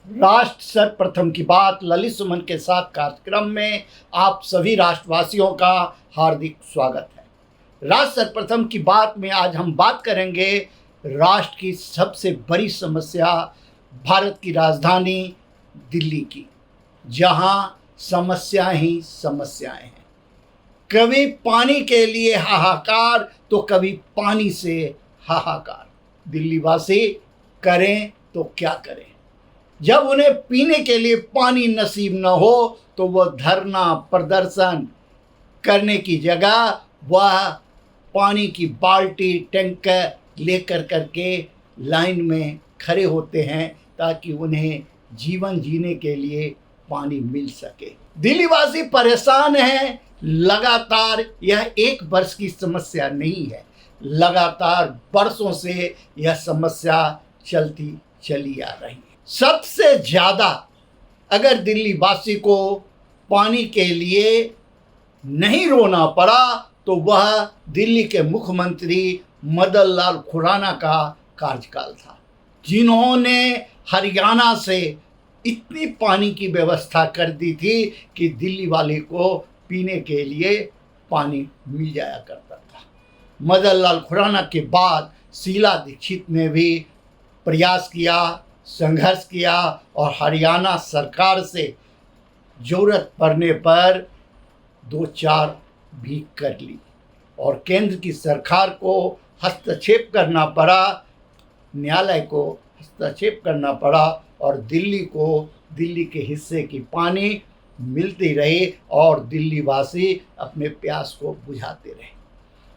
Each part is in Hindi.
राष्ट्र सर्वप्रथम की बात ललित सुमन के साथ कार्यक्रम में आप सभी राष्ट्रवासियों का हार्दिक स्वागत है। राष्ट्र सर्वप्रथम की बात में आज हम बात करेंगे राष्ट्र की सबसे बड़ी समस्या भारत की राजधानी दिल्ली की, जहां समस्या ही समस्याएं हैं। कभी पानी के लिए हाहाकार तो कभी पानी से हाहाकार। दिल्ली वासी करें तो क्या करें। जब उन्हें पीने के लिए पानी नसीब न हो तो वह धरना प्रदर्शन करने की जगह वह पानी की बाल्टी टैंकर लेकर करके लाइन में खड़े होते हैं ताकि उन्हें जीवन जीने के लिए पानी मिल सके। दिल्लीवासी परेशान हैं। लगातार यह एक वर्ष की समस्या नहीं है, लगातार वर्षों से यह समस्या चलती चली आ रही है। सबसे ज़्यादा अगर दिल्ली वासी को पानी के लिए नहीं रोना पड़ा तो वह दिल्ली के मुख्यमंत्री मदन लाल खुराना का कार्यकाल था, जिन्होंने हरियाणा से इतनी पानी की व्यवस्था कर दी थी कि दिल्ली वाले को पीने के लिए पानी मिल जाया करता था। मदन लाल खुराना के बाद शीला दीक्षित ने भी प्रयास किया, संघर्ष किया और हरियाणा सरकार से ज़रूरत पड़ने पर 2-4 भी कर ली और केंद्र की सरकार को हस्तक्षेप करना पड़ा, न्यायालय को हस्तक्षेप करना पड़ा और दिल्ली को दिल्ली के हिस्से की पानी मिलती रही और दिल्ली वासी अपने प्यास को बुझाते रहे।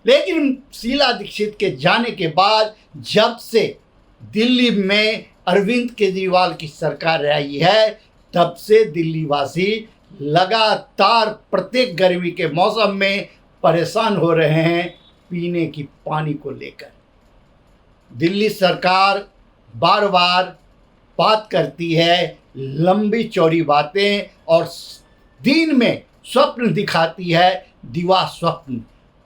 लेकिन शीला दीक्षित के जाने के बाद जब से दिल्ली में अरविंद केजरीवाल की सरकार आई है, तब से दिल्ली वासी लगातार प्रत्येक गर्मी के मौसम में परेशान हो रहे हैं पीने की पानी को लेकर। दिल्ली सरकार बार बार बात करती है लंबी चौड़ी बातें और दिन में स्वप्न दिखाती है, दिवा स्वप्न,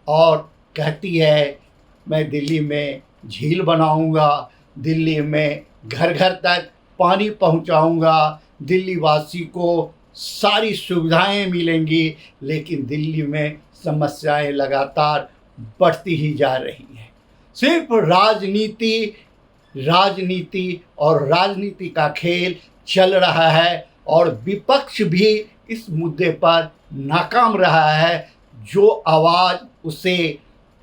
और कहती है मैं दिल्ली में झील बनाऊंगा, दिल्ली में घर घर तक पानी पहुंचाऊंगा, दिल्ली वासी को सारी सुविधाएं मिलेंगी। लेकिन दिल्ली में समस्याएं लगातार बढ़ती ही जा रही हैं। सिर्फ राजनीति और राजनीति का खेल चल रहा है और विपक्ष भी इस मुद्दे पर नाकाम रहा है। जो आवाज़ उसे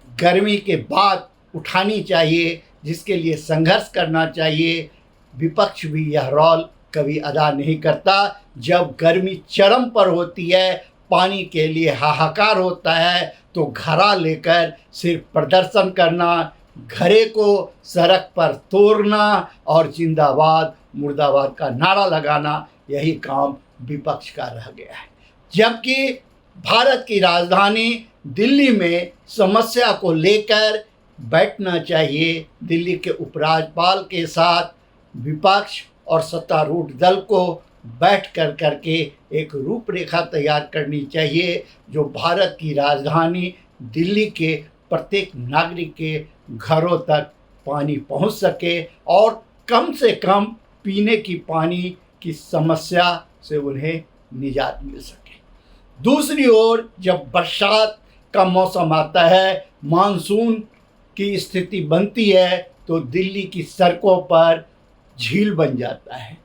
गर्मी के बाद उठानी चाहिए, जिसके लिए संघर्ष करना चाहिए, विपक्ष भी यह रोल कभी अदा नहीं करता। जब गर्मी चरम पर होती है, पानी के लिए हाहाकार होता है, तो घड़ा लेकर सिर्फ प्रदर्शन करना, घड़े को सड़क पर तोड़ना और जिंदाबाद मुर्दाबाद का नारा लगाना, यही काम विपक्ष का रह गया है। जबकि भारत की राजधानी दिल्ली में समस्या को लेकर बैठना चाहिए। दिल्ली के उपराज्यपाल के साथ विपक्ष और सत्तारूढ़ दल को बैठ करके एक रूपरेखा तैयार करनी चाहिए, जो भारत की राजधानी दिल्ली के प्रत्येक नागरिक के घरों तक पानी पहुंच सके और कम से कम पीने की पानी की समस्या से उन्हें निजात मिल सके। दूसरी ओर जब बरसात का मौसम आता है, मानसून की स्थिति बनती है, तो दिल्ली की सड़कों पर झील बन जाता है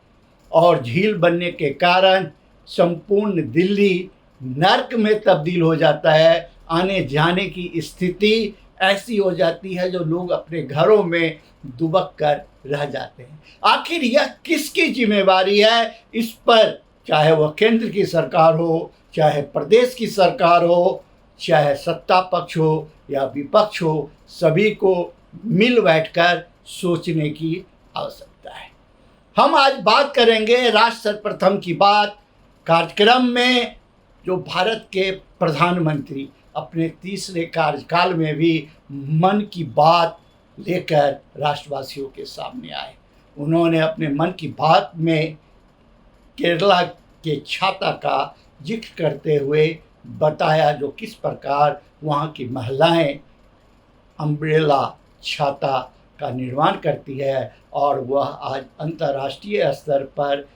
और झील बनने के कारण संपूर्ण दिल्ली नर्क में तब्दील हो जाता है। आने जाने की स्थिति ऐसी हो जाती है जो लोग अपने घरों में दुबक कर रह जाते हैं। आखिर यह किसकी जिम्मेवारी है? इस पर चाहे वह केंद्र की सरकार हो, चाहे प्रदेश की सरकार हो, चाहे सत्ता पक्ष हो या विपक्ष हो, सभी को मिल बैठकर सोचने की आवश्यकता है। हम आज बात करेंगे राष्ट्र सर्वप्रथम की बात कार्यक्रम में, जो भारत के प्रधानमंत्री अपने तीसरे कार्यकाल में भी मन की बात लेकर राष्ट्रवासियों के सामने आए। उन्होंने अपने मन की बात में केरला के छाता का जिक्र करते हुए बताया, जो किस प्रकार वहाँ की महिलाएं अम्ब्रेला छाता का निर्माण करती है और वह आज अंतर्राष्ट्रीय स्तर पर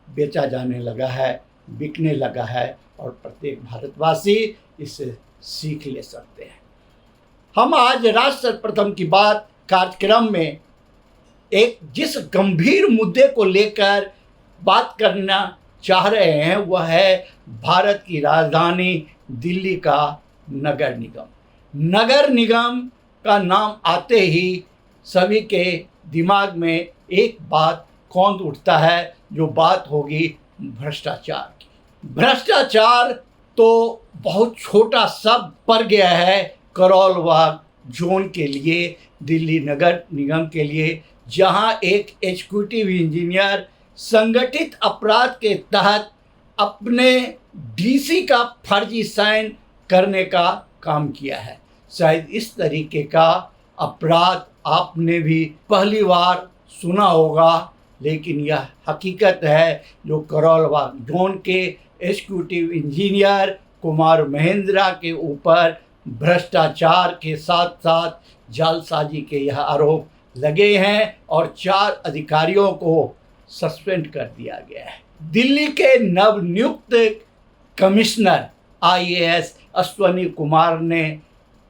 बेचा जाने लगा है, बिकने लगा है और प्रत्येक भारतवासी इससे सीख ले सकते हैं। हम आज राष्ट्र सर्वप्रथम की बात कार्यक्रम में एक जिस गंभीर मुद्दे को लेकर बात करना चाह रहे हैं वह है भारत की राजधानी दिल्ली का नगर निगम। नगर निगम का नाम आते ही सभी के दिमाग में एक बात कौंध उठता है, जो बात होगी भ्रष्टाचार की। भ्रष्टाचार तो बहुत छोटा शब्द पड़ गया है करोल बाग जोन के लिए, दिल्ली नगर निगम के लिए, जहां एक एग्जीक्यूटिव इंजीनियर संगठित अपराध के तहत अपने डीसी का फर्जी साइन करने का काम किया है। शायद इस तरीके का अपराध आपने भी पहली बार सुना होगा, लेकिन यह हकीकत है जो करोल बाग जोन के एग्जीक्यूटिव इंजीनियर कुमार महेंद्रा के ऊपर भ्रष्टाचार के साथ साथ जालसाजी के यह आरोप लगे हैं और 4 अधिकारियों को सस्पेंड कर दिया गया है। दिल्ली के नवनियुक्त कमिश्नर आईएएस अश्वनी कुमार ने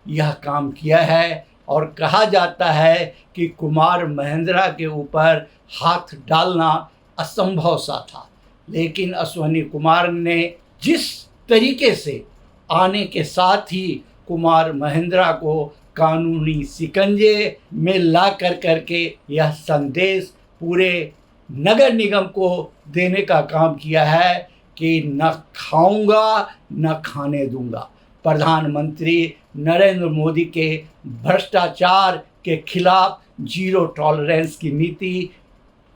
यह काम किया है और कहा जाता है कि कुमार महेंद्रा के ऊपर हाथ डालना असंभव सा था, लेकिन अश्वनी कुमार ने जिस तरीके से आने के साथ ही कुमार महेंद्रा को कानूनी शिकंजे में ला करके यह संदेश पूरे नगर निगम को देने का काम किया है कि न खाऊंगा न खाने दूंगा। प्रधानमंत्री नरेंद्र मोदी के भ्रष्टाचार के खिलाफ जीरो टॉलरेंस की नीति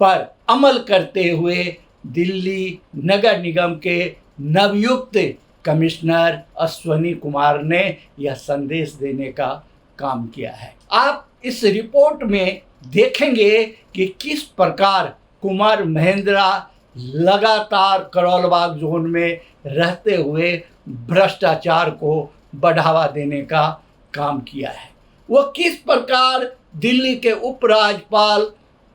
पर अमल करते हुए दिल्ली नगर निगम के नवयुक्त कमिश्नर अश्वनी कुमार ने यह संदेश देने का काम किया है। आप इस रिपोर्ट में देखेंगे कि किस प्रकार कुमार महेंद्रा लगातार करोल बाग जोन में रहते हुए भ्रष्टाचार को बढ़ावा देने का काम किया है। वह किस प्रकार दिल्ली के उपराज्यपाल,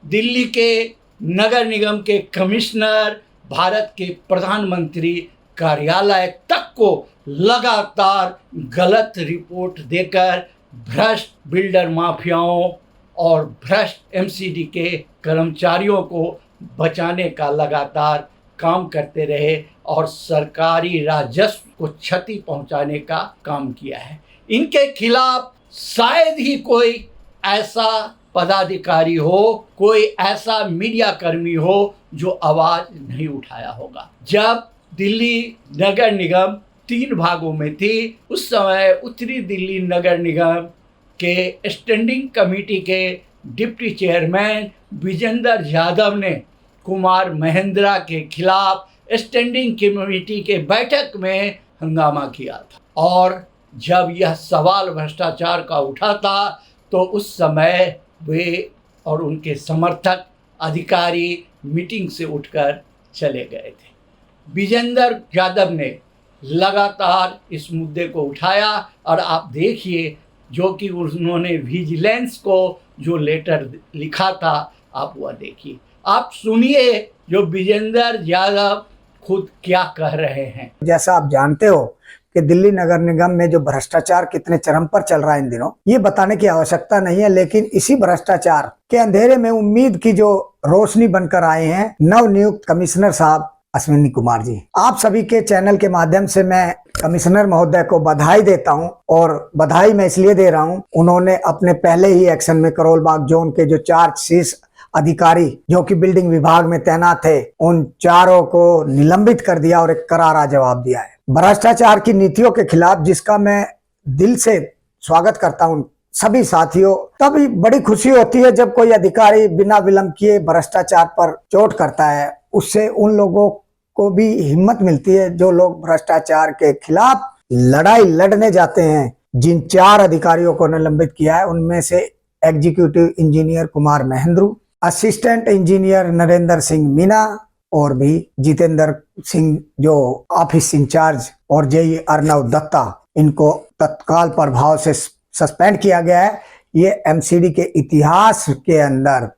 दिल्ली के नगर निगम के कमिश्नर, भारत के प्रधानमंत्री कार्यालय तक को लगातार गलत रिपोर्ट देकर भ्रष्ट बिल्डर माफियाओं और भ्रष्ट एमसीडी के कर्मचारियों को बचाने का लगातार काम करते रहे और सरकारी राजस्व को क्षति पहुंचाने का काम किया है। इनके खिलाफ शायद ही कोई ऐसा पदाधिकारी हो, कोई ऐसा मीडिया कर्मी हो जो आवाज नहीं उठाया होगा। जब दिल्ली नगर निगम 3 भागों में थी, उस समय उत्तरी दिल्ली नगर निगम के स्टैंडिंग कमेटी के डिप्टी चेयरमैन विजेंद्र यादव ने कुमार महेंद्रा के खिलाफ स्टैंडिंग कमेटी के बैठक में हंगामा किया था और जब यह सवाल भ्रष्टाचार का उठा था तो उस समय वे और उनके समर्थक अधिकारी मीटिंग से उठकर चले गए थे। विजेंद्र यादव ने लगातार इस मुद्दे को उठाया और आप देखिए जो कि उन्होंने विजिलेंस को जो लेटर लिखा था, आप वह देखिए, आप सुनिए जो विजेंद्र यादव खुद क्या कह रहे हैं। जैसा आप जानते हो कि दिल्ली नगर निगम में जो भ्रष्टाचार कितने चरम पर चल रहा है इन दिनों, ये बताने की आवश्यकता नहीं है, लेकिन इसी भ्रष्टाचार के अंधेरे में उम्मीद की जो रोशनी बनकर आए हैं नवनियुक्त कमिश्नर साहब अश्विनी कुमार जी। आप सभी के चैनल के माध्यम से मैं कमिश्नर महोदय को बधाई देता हूं और बधाई मैं इसलिए दे रहा हूं, उन्होंने अपने पहले ही एक्शन में करोल बाग जोन के जो 4 शीर्ष अधिकारी जो कि बिल्डिंग विभाग में तैनात थे, उन चारों को निलंबित कर दिया और एक करारा जवाब दिया है भ्रष्टाचार की नीतियों के खिलाफ, जिसका मैं दिल से स्वागत करता हूं सभी साथियों। तभी बड़ी खुशी होती है जब कोई अधिकारी बिना विलंब किए भ्रष्टाचार पर चोट करता है, उससे उन लोगों को भी हिम्मत मिलती है जो लोग भ्रष्टाचार के खिलाफ लड़ाई लड़ने जाते हैं। जिन 4 अधिकारियों को निलंबित किया है उनमें से executive engineer Kumar Mahendru, assistant engineer Narendra Singh Meena और भी जितेंद्र सिंह जो ऑफिस इंचार्ज और जेई अर्नव दत्ता, इनको तत्काल प्रभाव से सस्पेंड किया गया है। ये एमसीडी के इतिहास के अंदर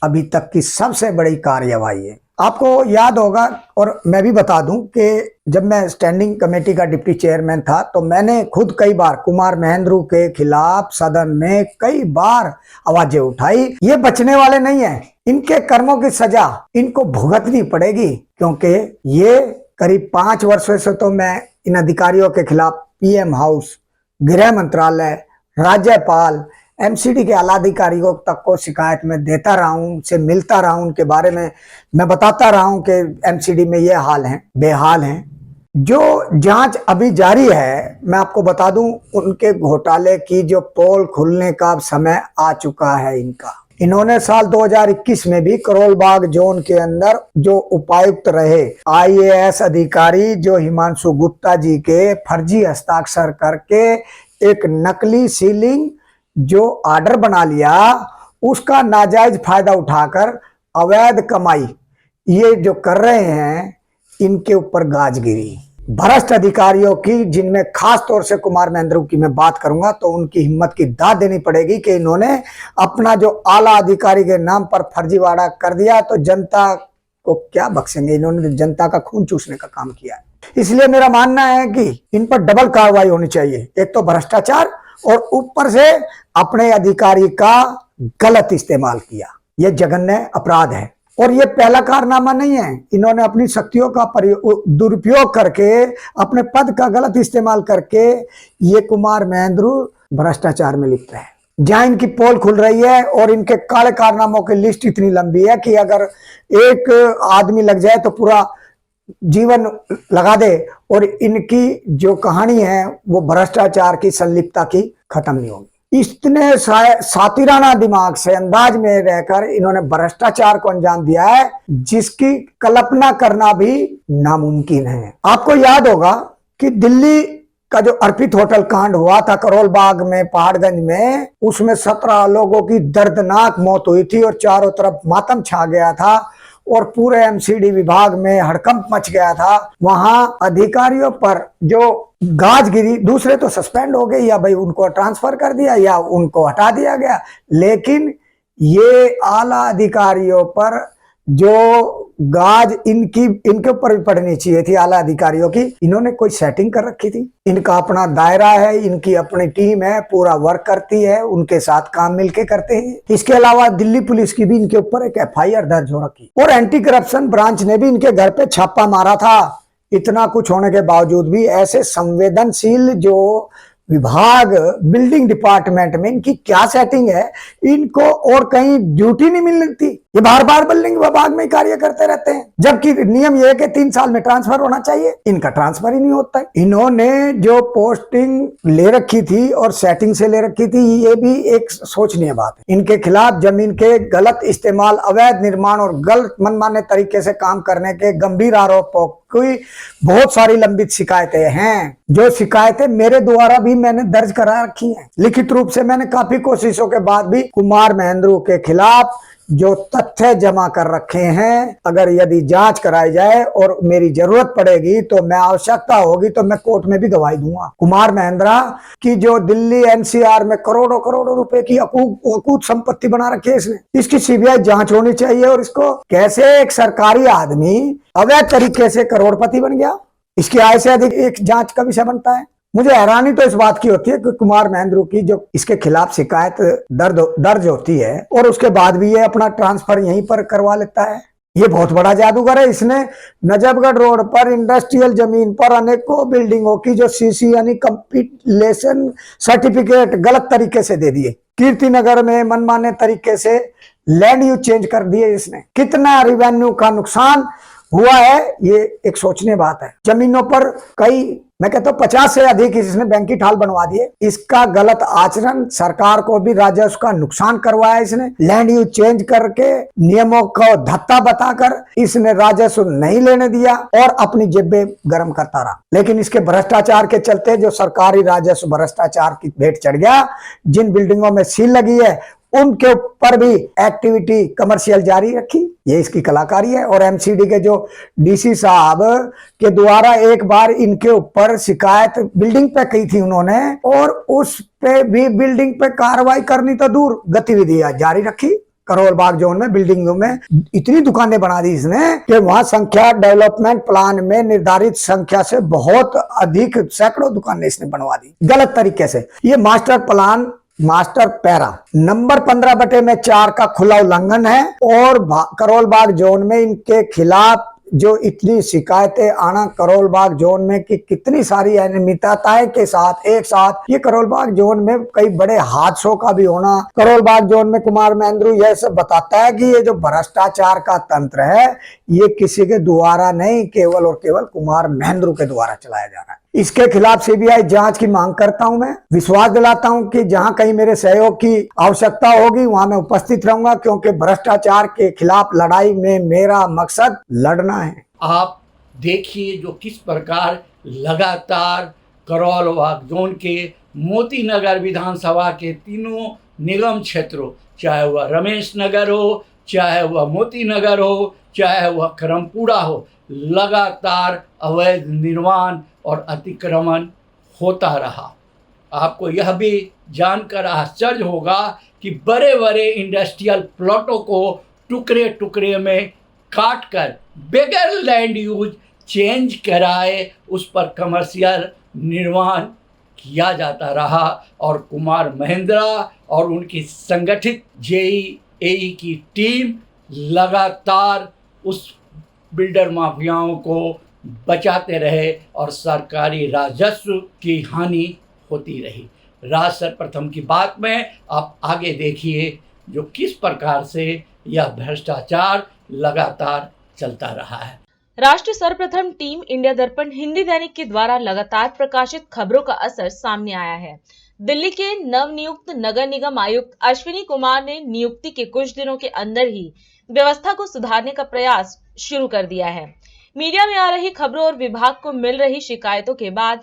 अभी तक की सबसे बड़ी कार्यवाही है। आपको याद होगा और मैं भी बता दूं कि जब मैं स्टैंडिंग कमेटी का डिप्टी चेयरमैन था तो मैंने खुद कई बार कुमार महेंद्रू के खिलाफ सदन में कई बार आवाजें उठाई। ये बचने वाले नहीं हैं, इनके कर्मों की सजा इनको भुगतनी पड़ेगी, क्योंकि ये करीब 5 वर्षों से तो मैं इन अधिकारियों के खिलाफ पीएम हाउस, गृह मंत्रालय, राज्यपाल, एमसीडी के आला अधिकारियों तक को शिकायत में देता रहा हूं, उनसे मिलता रहा हूं, उनके बारे में मैं बताता रहा हूं कि एमसीडी में ये हाल है, बेहाल हैं। जो जांच अभी जारी है, मैं आपको बता दूं, उनके घोटाले की जो पोल खुलने का समय आ चुका है इनका। इन्होंने साल 2021 में भी करोल बाग जोन के अंदर जो उपायुक्त रहे आईएएस अधिकारी जो हिमांशु गुप्ता जी के फर्जी हस्ताक्षर करके एक नकली सीलिंग जो ऑर्डर बना लिया, उसका नाजायज फायदा उठाकर अवैध कमाई ये जो कर रहे हैं, इनके ऊपर गाज गिरी। भ्रष्ट अधिकारियों की, जिनमें खास तौर से कुमार महेंद्रू की मैं बात करूंगा, तो उनकी हिम्मत की दाद देनी पड़ेगी कि इन्होंने अपना जो आला अधिकारी के नाम पर फर्जीवाड़ा कर दिया, तो जनता को क्या बख्शेंगे। इन्होंने जनता का खून चूसने का काम किया है। इसलिए मेरा मानना है कि इन पर डबल कार्रवाई होनी चाहिए। एक तो भ्रष्टाचार और ऊपर से अपने अधिकारी का गलत इस्तेमाल किया, यह जघन्य अपराध है। और ये पहला कारनामा नहीं है, इन्होंने अपनी शक्तियों का दुरुपयोग करके, अपने पद का गलत इस्तेमाल करके ये कुमार महेंद्रू भ्रष्टाचार में लिप्त है। जहां इनकी पोल खुल रही है और इनके काले कारनामों की लिस्ट इतनी लंबी है कि अगर एक आदमी लग जाए तो पूरा जीवन लगा दे, और इनकी जो कहानी है वो भ्रष्टाचार की संलिप्तता की खत्म नहीं होगी। इतने सातिराना दिमाग से, अंदाज में रहकर इन्होंने भ्रष्टाचार को अंजाम दिया है जिसकी कल्पना करना भी नामुमकिन है। आपको याद होगा कि दिल्ली का जो अर्पित होटल कांड हुआ था करोल बाग में, पहाड़गंज में, उसमें 17 लोगों की दर्दनाक मौत हुई थी और चारों तरफ मातम छा गया था और पूरे एमसीडी विभाग में हड़कंप मच गया था। वहां अधिकारियों पर जो गाज गिरी, दूसरे तो सस्पेंड हो गए या भाई उनको ट्रांसफर कर दिया या उनको हटा दिया गया, लेकिन ये आला अधिकारियों पर जो गाज इनके ऊपर भी पड़नी चाहिए थी, आला अधिकारियों की। इन्होंने कोई सेटिंग कर रखी थी। इनका अपना दायरा है, इनकी अपनी टीम है, पूरा वर्क करती है, उनके साथ काम मिलके करते हैं। इसके अलावा दिल्ली पुलिस की भी इनके ऊपर एक एफआईआर दर्ज हो रखी और एंटी करप्शन ब्रांच ने भी इनके घर पे छापा मारा था। इतना कुछ होने के बावजूद भी ऐसे संवेदनशील जो विभाग, बिल्डिंग डिपार्टमेंट में इनकी क्या सेटिंग है, इनको और कहीं ड्यूटी नहीं मिलती। ये बार बार बिल्डिंग विभाग में कार्य करते रहते हैं, जबकि नियम ये है कि 3 साल में ट्रांसफर होना चाहिए। इनका ट्रांसफर ही नहीं होता है। इन्होंने जो पोस्टिंग ले रखी थी और सेटिंग से ले रखी थी, ये भी एक सोचनीय बात है। इनके खिलाफ जमीन के गलत इस्तेमाल, अवैध निर्माण और गलत मनमाने तरीके से काम करने के गंभीर आरोपों की बहुत सारी लंबित शिकायतें हैं, जो शिकायतें मेरे द्वारा भी मैंने दर्ज करा रखी हैं। लिखित रूप से मैंने काफी कोशिशों के बाद भी कुमार महेंद्रू के खिलाफ जो तथ्य जमा कर रखे हैं, अगर यदि जांच कराई जाए और मेरी जरूरत पड़ेगी तो मैं, आवश्यकता होगी तो मैं कोर्ट में भी गवाही दूंगा। कुमार महेंद्रा की जो दिल्ली एनसीआर में करोड़ों करोड़ों रुपए की अकूत संपत्ति बना रखी है इसने, इसकी सीबीआई जांच होनी चाहिए। और इसको कैसे एक सरकारी आदमी अवैध तरीके से करोड़पति बन गया, इसकी आय से अधिक एक जांच का विषय बनता है। मुझे हैरानी तो इस बात की होती है कि कुमार महेंद्रू की जो इसके खिलाफ शिकायत दर्ज होती है और उसके बाद भी ये अपना ट्रांसफर यहीं पर करवा लेता है। ये बहुत बड़ा जादूगर है। इसने नजफगढ़ रोड पर इंडस्ट्रियल जमीन पर अनेकों बिल्डिंगों की जो सीसी यानी कंप्लीशन सर्टिफिकेट गलत तरीके से दे दिए। कीर्तिनगर में मनमाने तरीके से लैंड यूज चेंज कर दिए इसने। कितना रेवेन्यू का नुकसान हुआ है, ये एक सोचने बात है। जमीनों पर कई, मैं कहता हूं 50 से अधिक इसने बैंकिट हॉल बनवा दिए। इसका गलत आचरण सरकार को भी राजस्व का नुकसान करवाया। इसने लैंड यूज चेंज करके नियमों को धत्ता बताकर इसने राजस्व नहीं लेने दिया और अपनी जेबें गर्म करता रहा। लेकिन इसके भ्रष्टाचार के चलते जो सरकारी राजस्व भ्रष्टाचार की भेंट चढ़ गया, जिन बिल्डिंगों में सील लगी है उनके ऊपर भी एक्टिविटी कमर्शियल जारी रखी। ये इसकी कलाकारी है। और एमसीडी के जो डीसी साहब के द्वारा एक बार इनके ऊपर शिकायत बिल्डिंग पे की थी उन्होंने, और उस पे भी बिल्डिंग पे कार्रवाई करनी तो दूर, गतिविधियां जारी रखी। करोल बाग जोन में बिल्डिंगों में इतनी दुकानें बना दी इसने कि वहां संख्या डेवलपमेंट प्लान में निर्धारित संख्या से बहुत अधिक सैकड़ों दुकानें इसने बनवा दी गलत तरीके से। ये master plan master para number 15/4 का खुला उल्लंघन है और करोल बाग जोन में इनके खिलाफ जो इतनी शिकायतें आना करोल बाग जोन में कि कितनी सारी अनियमितताएं के साथ एक साथ ये करोल बाग जोन में कई बड़े हादसों का भी होना। करोल बाग जोन में कुमार महेंद्रू यह सब बताता है कि ये जो भ्रष्टाचार का तंत्र है ये किसी के द्वारा नहीं, केवल और केवल कुमार महेंद्रू के द्वारा चलाया जा रहा है। इसके खिलाफ सीबीआई जांच की मांग करता हूं। मैं विश्वास दिलाता हूं कि जहां कहीं मेरे सहयोग की आवश्यकता होगी वहां मैं उपस्थित रहूंगा, क्योंकि भ्रष्टाचार के खिलाफ लड़ाई में मेरा मकसद लड़ना है। आप देखिए जो किस प्रकार लगातार करोल बाग जोन के मोती नगर विधानसभा के तीनों निगम क्षेत्रों, चाहे वह रमेश नगर हो, चाहे वह मोती नगर हो, चाहे वह करमपुरा हो, लगातार अवैध निर्माण और अतिक्रमण होता रहा। आपको यह भी जानकर आश्चर्य होगा कि बड़े बड़े इंडस्ट्रियल प्लॉटों को टुकड़े टुकड़े में काटकर बगैर लैंड यूज चेंज कराए उस पर कमर्शियल निर्माण किया जाता रहा और कुमार महेंद्रा और उनकी संगठित जेईई की टीम लगातार उस बिल्डर माफियाओं को बचाते रहे और सरकारी राजस्व की हानि होती रही। राज सर्वप्रथम की बात में आप आगे देखिए जो किस प्रकार से यह भ्रष्टाचार लगातार चलता रहा है। राष्ट्रीय सर्वप्रथम टीम इंडिया दर्पण हिंदी दैनिक के द्वारा लगातार प्रकाशित खबरों का असर सामने आया है। दिल्ली के नवनियुक्त नगर निगम आयुक्त अश्विनी कुमार ने नियुक्ति के कुछ दिनों के अंदर ही व्यवस्था को सुधारने का प्रयास शुरू कर दिया है। मीडिया में आ रही खबरों और विभाग को मिल रही शिकायतों के बाद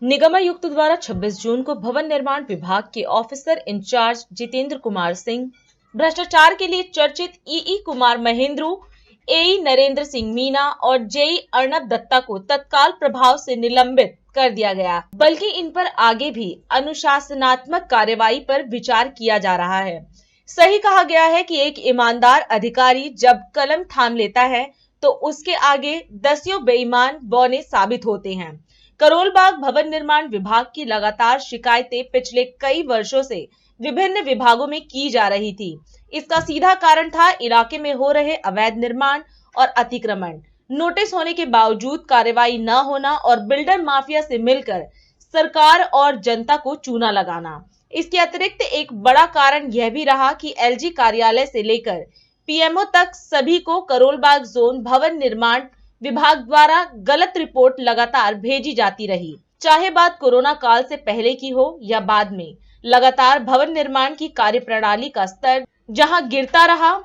निगमायुक्त द्वारा 26 जून को भवन निर्माण विभाग के ऑफिसर इंचार्ज जितेंद्र कुमार सिंह, भ्रष्टाचार के लिए चर्चित ईई कुमार महेंद्रू, एई नरेंद्र सिंह मीना और जेई अर्णब दत्ता को तत्काल प्रभाव से निलंबित कर दिया गया, बल्कि इन पर आगे भी अनुशासनात्मक कार्यवाही पर विचार किया जा रहा है। सही कहा गया है कि एक ईमानदार अधिकारी जब कलम थाम लेता है तो उसके आगे दसियों बेईमान बौने साबित होते हैं। करोल बाग भवन निर्माण विभाग की लगातार शिकायतें पिछले कई वर्षों से विभिन्न विभागों में की जा रही थी। इसका सीधा कारण था इलाके में हो रहे अवैध निर्माण और अतिक्रमण, नोटिस होने के बावजूद कार्रवाई न होना और बिल्डर माफिया से मिलकर सरकार और जनता को चूना लगाना। इसके अतिरिक्त एक बड़ा कारण यह भी रहा कि एलजी कार्यालय से लेकर पीएमओ तक सभी को करोल बाग जोन भवन निर्माण विभाग द्वारा गलत रिपोर्ट लगातार भेजी जाती रही। चाहे बात कोरोना काल से पहले की हो या बाद में, लगातार भवन निर्माण की कार्यप्रणाली का स्तर जहां गिरता रहा,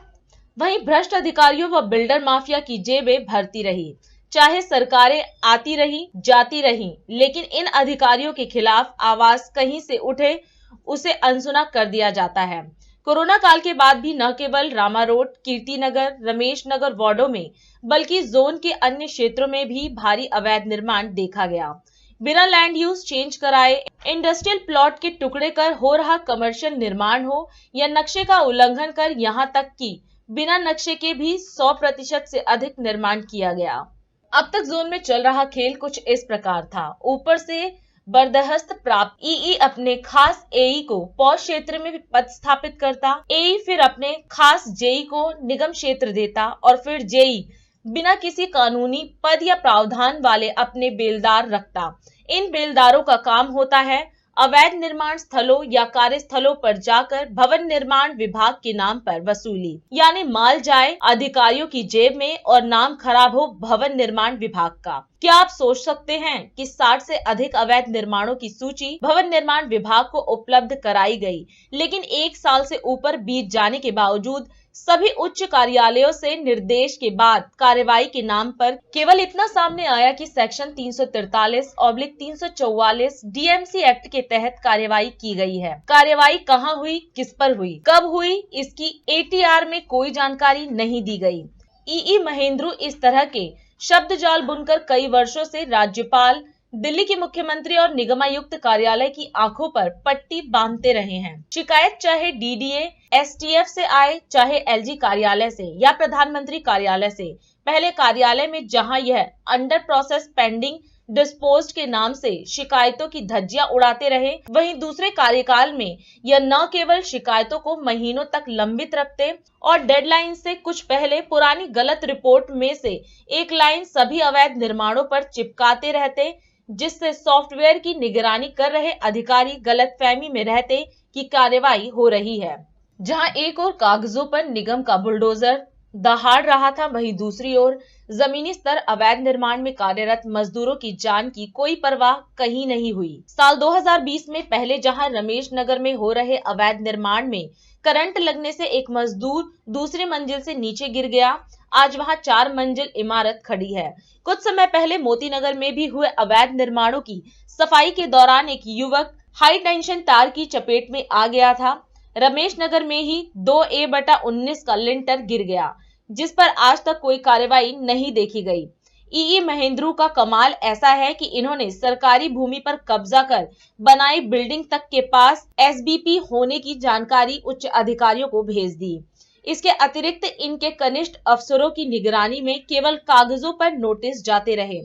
वहीं भ्रष्ट अधिकारियों व बिल्डर माफिया की जेबें भरती रही। चाहे सरकारें आती रही जाती रही, लेकिन इन अधिकारियों के खिलाफ आवाज कहीं से उठे उसे अनसुना कर दिया जाता है। कोरोना काल के बाद भी न केवल रामा रोड, कीर्ति नगर, रमेश नगर वार्डों में, बल्कि जोन के अन्य क्षेत्रों में भी भारी अवैध निर्माण देखा गया। बिना लैंड यूज चेंज कराए इंडस्ट्रियल प्लॉट के टुकड़े कर हो रहा कमर्शियल निर्माण हो या नक्शे का उल्लंघन कर, यहां तक कि बिना नक्शे के भी 100% से अधिक निर्माण किया गया। अब तक जोन में चल रहा खेल कुछ इस प्रकार था। ऊपर से बर्दाश्त प्राप्त ईई अपने खास एई को पौष क्षेत्र में पद स्थापित करता, एई फिर अपने खास जेई को निगम क्षेत्र देता और फिर जेई बिना किसी कानूनी पद या प्रावधान वाले अपने बेलदार रखता। इन बेलदारों का काम होता है अवैध निर्माण स्थलों या कार्यस्थलों पर जाकर भवन निर्माण विभाग के नाम पर वसूली, यानी माल जाए अधिकारियों की जेब में और नाम खराब हो भवन निर्माण विभाग का। क्या आप सोच सकते हैं कि 60 से अधिक अवैध निर्माणों की सूची भवन निर्माण विभाग को उपलब्ध कराई गई, लेकिन 1 साल से ऊपर बीत जाने के बावजूद सभी उच्च कार्यालयों से निर्देश के बाद कार्रवाई के नाम पर केवल इतना सामने आया कि सेक्शन 343/344 डीएमसी एक्ट के तहत कार्रवाई की गई है। कार्रवाई कहां हुई, किस पर हुई, कब हुई, इसकी एटीआर में कोई जानकारी नहीं दी गई। ईई महेंद्रू इस तरह के शब्द जाल बुनकर कई वर्षों से राज्यपाल दिल्ली के मुख्यमंत्री और निगमायुक्त कार्यालय की आंखों पर पट्टी बांधते रहे हैं। शिकायत चाहे डीडीए, एसटीएफ से आए, चाहे एलजी कार्यालय से या प्रधानमंत्री कार्यालय से, पहले कार्यालय में जहां यह अंडर प्रोसेस पेंडिंग डिस्पोज्ड के नाम से शिकायतों की धज्जियां उड़ाते रहे, वहीं दूसरे कार्यकाल में यह न केवल शिकायतों को महीनों तक लंबित रखते और डेडलाइन से कुछ पहले पुरानी गलत रिपोर्ट में से एक लाइन सभी अवैध निर्माणों पर चिपकाते रहते, जिससे सॉफ्टवेयर की निगरानी कर रहे अधिकारी गलतफहमी में रहते कि कार्रवाई हो रही है। जहां एक ओर कागजों पर निगम का बुलडोजर दहाड़ रहा था, वहीं दूसरी ओर जमीनी स्तर अवैध निर्माण में कार्यरत मजदूरों की जान की कोई परवाह कहीं नहीं हुई। साल 2020 में पहले जहां रमेश नगर में हो रहे अवैध निर्माण में करंट लगने से एक मजदूर दूसरी मंजिल से नीचे गिर गया, आज वहां 4 मंजिल इमारत खड़ी है। कुछ समय पहले मोती नगर में भी हुए अवैध निर्माणों की सफाई के दौरान एक युवक हाई टेंशन तार की चपेट में आ गया था। रमेश नगर में ही 2A/19 का लिंटर गिर गया, जिस पर आज तक कोई कार्रवाई नहीं देखी गई। ईई महेंद्रू का कमाल ऐसा है कि इन्होंने सरकारी भूमि पर कब्जा कर बनाई बिल्डिंग तक के पास एसबीपी होने की जानकारी उच्च अधिकारियों को भेज दी। इसके अतिरिक्त इनके कनिष्ठ अफसरों की निगरानी में केवल कागजों पर नोटिस जाते रहे,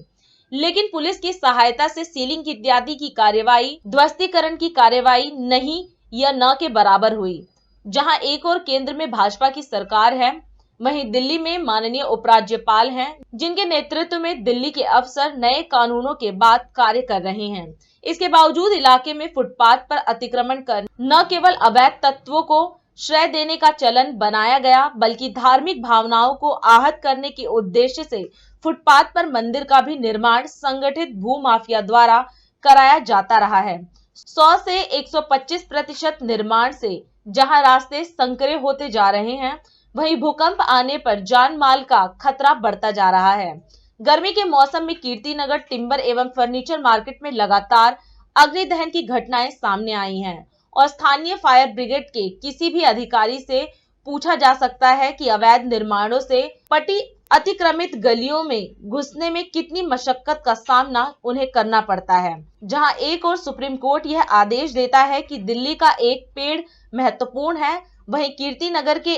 लेकिन पुलिस की सहायता से सीलिंग इत्यादि की कार्यवाही, ध्वस्तीकरण की कार्यवाही नहीं या न के बराबर हुई। जहां एक और केंद्र में भाजपा की सरकार है, वहीं दिल्ली में माननीय उपराज्यपाल हैं, जिनके नेतृत्व में दिल्ली के अफसर नए कानूनों के बाद कार्य कर रहे हैं। इसके बावजूद इलाके में फुटपाथ पर अतिक्रमण कर न केवल अवैध तत्वों को श्रेय देने का चलन बनाया गया, बल्कि धार्मिक भावनाओं को आहत करने के उद्देश्य से फुटपाथ पर मंदिर का भी निर्माण संगठित भूमाफिया द्वारा कराया जाता रहा है। 100 से 125% निर्माण से जहां रास्ते संकरे होते जा रहे हैं, वहीं भूकंप आने पर जान माल का खतरा बढ़ता जा रहा है। गर्मी के मौसम में कीर्तिनगर टिम्बर एवं फर्नीचर मार्केट में लगातार अग्निदहन की घटनाएं सामने आई हैं और स्थानीय फायर ब्रिगेड के किसी भी अधिकारी से पूछा जा सकता है कि अवैध निर्माणों से पटी अतिक्रमित गलियों में घुसने में कितनी मशक्कत का सामना उन्हें करना पड़ता है। जहां एक और सुप्रीम कोर्ट यह आदेश देता है कि दिल्ली का एक पेड़ महत्वपूर्ण है, वहीं कीर्तिनगर के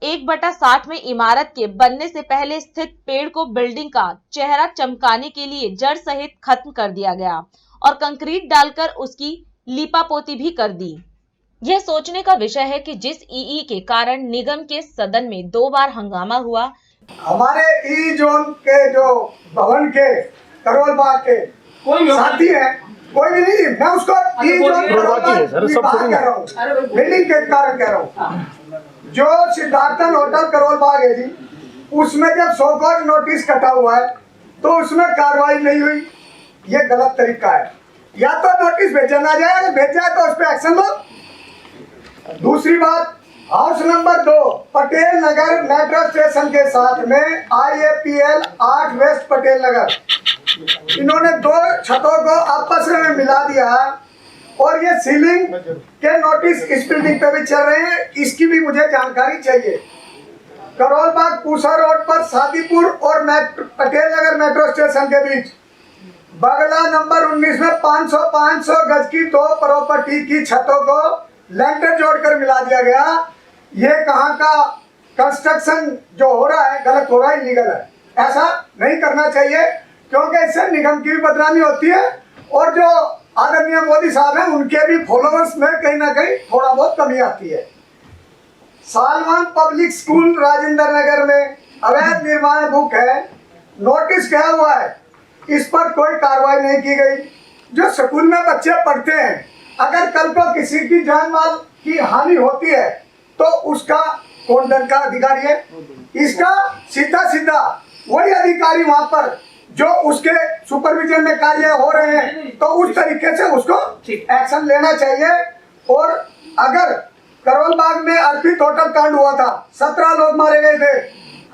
1/60 में इमारत के बनने से पहले स्थित पेड़ को बिल्डिंग का चेहरा चमकाने के लिए जड़ सहित खत्म कर दिया गया और कंक्रीट डालकर उसकी लीपापोती भी कर दी। यह सोचने का विषय है कि जिस ईई के कारण निगम के सदन में 2 बार हंगामा हुआ, हमारे ई जोन के जो भवन के करोल बाग के कोई साथी है, कोई भी नहीं, मैं उसको ई जोन कह रहा हूँ, बिल्डिंग के कारण कह रहा हूँ। जो सिद्धार्थन होटल करोल बाग है जी, उसमें जब शोकॉज नोटिस कटा हुआ है तो उसमें कार्रवाई नहीं हुई, ये गलत तरीका है। या तो नोटिस भेजा ना जाए, भेजा है तो उस पर एक्शन लो। दूसरी बात, house number 2 Patel Nagar metro station के साथ में IAPL 8 वेस्ट पटेल नगर, इन्होंने 2 छतों को आपस में मिला दिया और ये सीलिंग के नोटिस इस बिल्डिंग पे भी चल रहे हैं, इसकी भी मुझे जानकारी चाहिए। करोल बाग पूसा रोड पर शादीपुर और पटेल नगर मेट्रो स्टेशन के बीच बगला नंबर 19 में 500 गज की 2 प्रॉपर्टी की छतों को लेंटर जोड़कर मिला दिया गया। ये कहाँ का कंस्ट्रक्शन जो हो रहा है गलत हो रहा है, इलीगल है, ऐसा नहीं करना चाहिए, क्योंकि इससे निगम की भी बदनामी होती है और जो आदरणीय मोदी साहब हैं उनके भी फॉलोअर्स में कहीं ना कहीं थोड़ा बहुत कमी आती है। सालमान पब्लिक स्कूल राजेंद्र नगर में अवैध निर्माण बुक है, नोटिस गया हुआ है, इस पर कोई कार्रवाई नहीं की गई। जो स्कूल में बच्चे पढ़ते हैं, अगर कल को किसी की जान माल की हानि होती है तो उसका कौन दंड का अधिकारी है? इसका सीधा वही अधिकारी वहां पर जो उसके सुपरविजन में कार्य हो रहे हैं, तो उस तरीके से उसको एक्शन लेना चाहिए। और अगर करोल बाग में अर्पित होटल कांड हुआ था, 17 लोग मारे गए थे,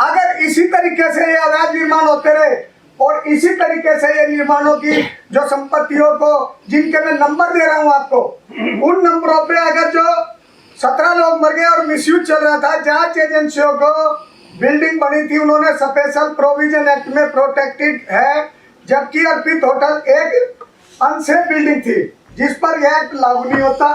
अगर इसी तरीके से ये अवैध निर्माण होते रहे और इसी तरीके से ये निर्माणों की जो संपत्तियों को, जिनके मैं नंबर दे रहा हूं आपको, उन नंबरों पे अगर जो 17 लोग मर गए और मिसयूज चल रहा था, जांच एजेंसियों को बिल्डिंग बनी थी, उन्होंने स्पेशल प्रोविजन एक्ट में प्रोटेक्टेड है जबकि अर्पित होटल एक अनसेफ बिल्डिंग थी जिस पर यह एक्ट लागू नहीं होता।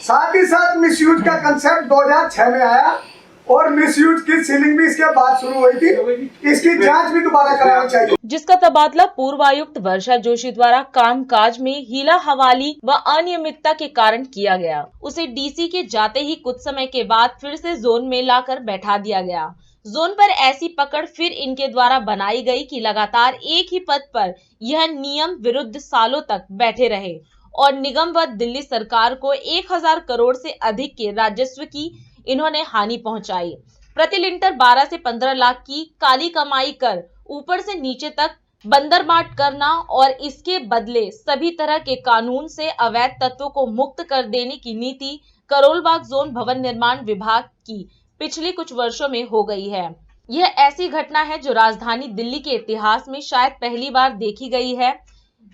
साथ ही साथ मिसयूज का कंसेप्ट 2006 में आया और मिसयूज की सीलिंग भी इसके बाद शुरू हुई थी। इसकी जांच भी दोबारा करानी चाहिए। जिसका तबादला पूर्व आयुक्त वर्षा जोशी द्वारा कामकाज में हीला हवाली व अनियमितता के कारण किया गया। उसे डीसी के जाते ही कुछ समय के बाद फिर से जोन में लाकर बैठा दिया गया। जोन पर ऐसी पकड़ फिर इनके द्वारा बनाई गई कि लगातार एक ही पद पर यह नियम विरुद्ध सालों तक बैठे रहे और निगम व दिल्ली सरकार को 1000 करोड़ से अधिक के राजस्व की इन्होंने हानि पहुंचाई। प्रति लिंटर 12 से 15 लाख की काली कमाई कर ऊपर से नीचे तक बंदरबाट करना और इसके बदले सभी तरह के कानून से अवैध तत्वों को मुक्त कर देने की नीति करोलबाग जोन भवन निर्माण विभाग की पिछले कुछ वर्षों में हो गई है। यह ऐसी घटना है जो राजधानी दिल्ली के इतिहास में शायद पहली बार देखी गई है,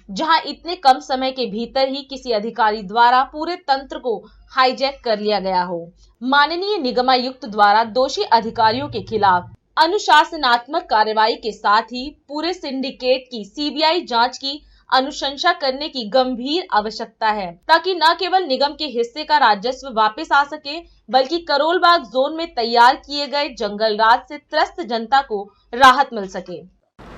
जहां इतने कम समय के भीतर ही किसी अधिकारी द्वारा पूरे तंत्र को हाईजैक कर लिया गया हो। माननीय निगमायुक्त द्वारा दोषी अधिकारियों के खिलाफ अनुशासनात्मक कार्रवाई के साथ ही पूरे सिंडिकेट की सीबीआई जांच की अनुशंसा करने की गंभीर आवश्यकता है, ताकि न केवल निगम के हिस्से का राजस्व वापस आ सके, बल्कि करोलबाग जोन में तैयार किए गए जंगल राज से त्रस्त जनता को राहत मिल सके।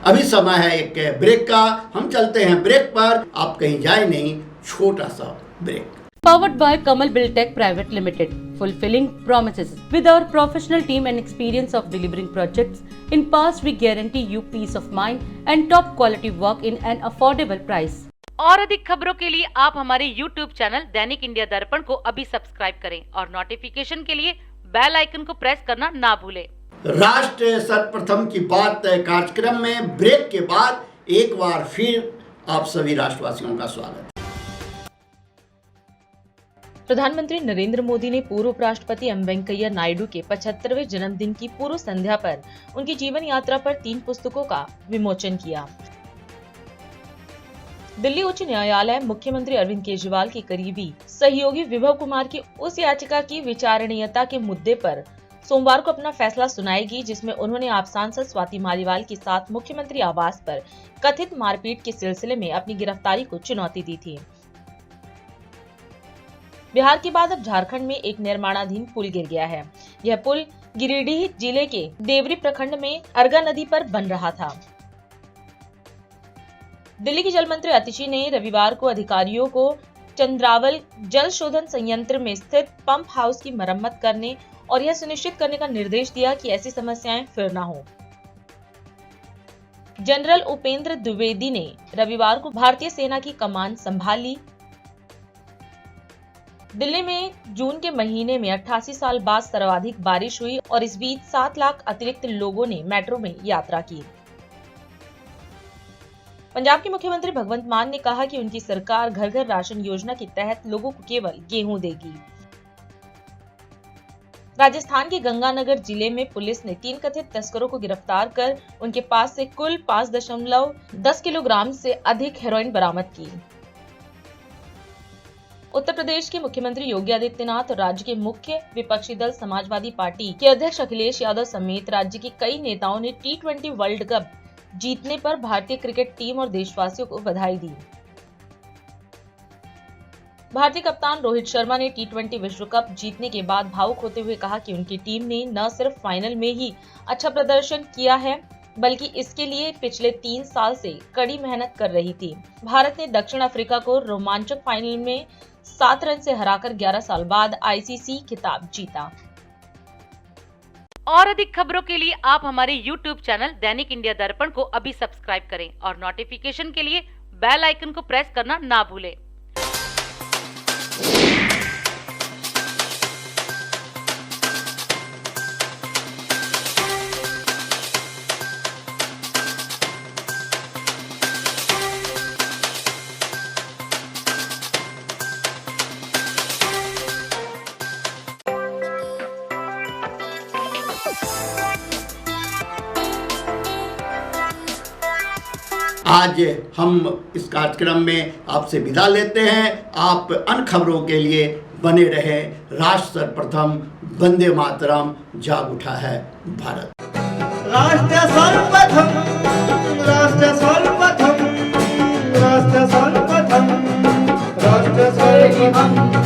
अभी समय है एक ब्रेक का, हम चलते हैं ब्रेक पर, आप कहीं जाए नहीं, छोटा सा break. Powered by Kamal Buildtech Private Limited, fulfilling promises. With our professional team and experience of delivering projects, in past we guarantee you peace of mind and top quality work in an affordable price. और अधिक खबरों के लिए आप हमारे YouTube चैनल दैनिक इंडिया दर्पण को अभी सब्सक्राइब करें और नोटिफिकेशन के लिए बेल आइकन को प्रेस करना ना भूलें। राष्ट्र सर्वप्रथम की बात कार्यक्रम में ब्रेक के बाद एक बार फिर आप सभी राष्ट्रवासियों का स्वागत है। प्रधानमंत्री नरेंद्र मोदी ने पूर्व उपराष्ट्रपति एम वेंकैया नायडू के 75वें जन्मदिन की पूर्व संध्या पर उनकी जीवन यात्रा पर 3 पुस्तकों का विमोचन किया। दिल्ली उच्च न्यायालय मुख्यमंत्री अरविंद केजरीवाल के करीबी सहयोगी विभव कुमार की उस याचिका की विचारणीयता के मुद्दे पर सोमवार को अपना फैसला सुनाएगी, जिसमें उन्होंने आप सांसद स्वाति मालीवाल के साथ मुख्यमंत्री आवास पर कथित मारपीट के सिलसिले में अपनी गिरफ्तारी को चुनौती दी थी। बिहार के बाद अब झारखंड में एक निर्माणाधीन पुल गिर गया है। यह पुल गिरिडीह जिले के देवरी प्रखंड में अरगा नदी पर बन रहा था। दिल्ली की जल मंत्री अतिशी ने रविवार को अधिकारियों को चंद्रावल जल शोधन संयंत्र में स्थित पंप हाउस की मरम्मत करने और यह सुनिश्चित करने का निर्देश दिया कि ऐसी समस्याएं फिर न हो। जनरल उपेंद्र द्विवेदी ने रविवार को भारतीय सेना की कमान संभाल ली। दिल्ली में जून के महीने में 88 साल बाद सर्वाधिक बारिश हुई और इस बीच 7 लाख अतिरिक्त लोगों ने मेट्रो में यात्रा की। पंजाब के मुख्यमंत्री भगवंत मान ने कहा कि उनकी सरकार घर घर राशन योजना के तहत लोगों को केवल गेहूं देगी। राजस्थान के गंगानगर जिले में पुलिस ने 3 कथित तस्करों को गिरफ्तार कर उनके पास से कुल 5.10 किलोग्राम से अधिक हेरोइन बरामद की। उत्तर प्रदेश के मुख्यमंत्री योगी आदित्यनाथ और राज्य के मुख्य विपक्षी दल समाजवादी पार्टी के अध्यक्ष अखिलेश यादव समेत राज्य के कई नेताओं ने T20 वर्ल्ड कप जीतने पर भारतीय क्रिकेट टीम और देशवासियों को बधाई दी। भारतीय कप्तान रोहित शर्मा ने T20 विश्व कप जीतने के बाद भावुक होते हुए कहा कि उनकी टीम ने न सिर्फ फाइनल में ही अच्छा प्रदर्शन किया है, बल्कि इसके लिए पिछले 3 साल से कड़ी मेहनत कर रही थी। भारत ने दक्षिण अफ्रीका को रोमांचक फाइनल में 7 रन से हराकर 11 साल बाद ICC खिताब जीता। और अधिक खबरों के लिए आप हमारे YouTube चैनल दैनिक इंडिया दर्पण को अभी सब्सक्राइब करें और नोटिफिकेशन के लिए बेल आइकन को प्रेस करना ना भूलें। आज हम इस कार्यक्रम में आपसे विदा लेते हैं। आप अन्य खबरों के लिए बने रहे। राष्ट्र सर्वप्रथम, वंदे मातरम, जाग उठा है भारत। राष्ट्र सर्वप्रथम, राष्ट्र सर्वप्रथम। हम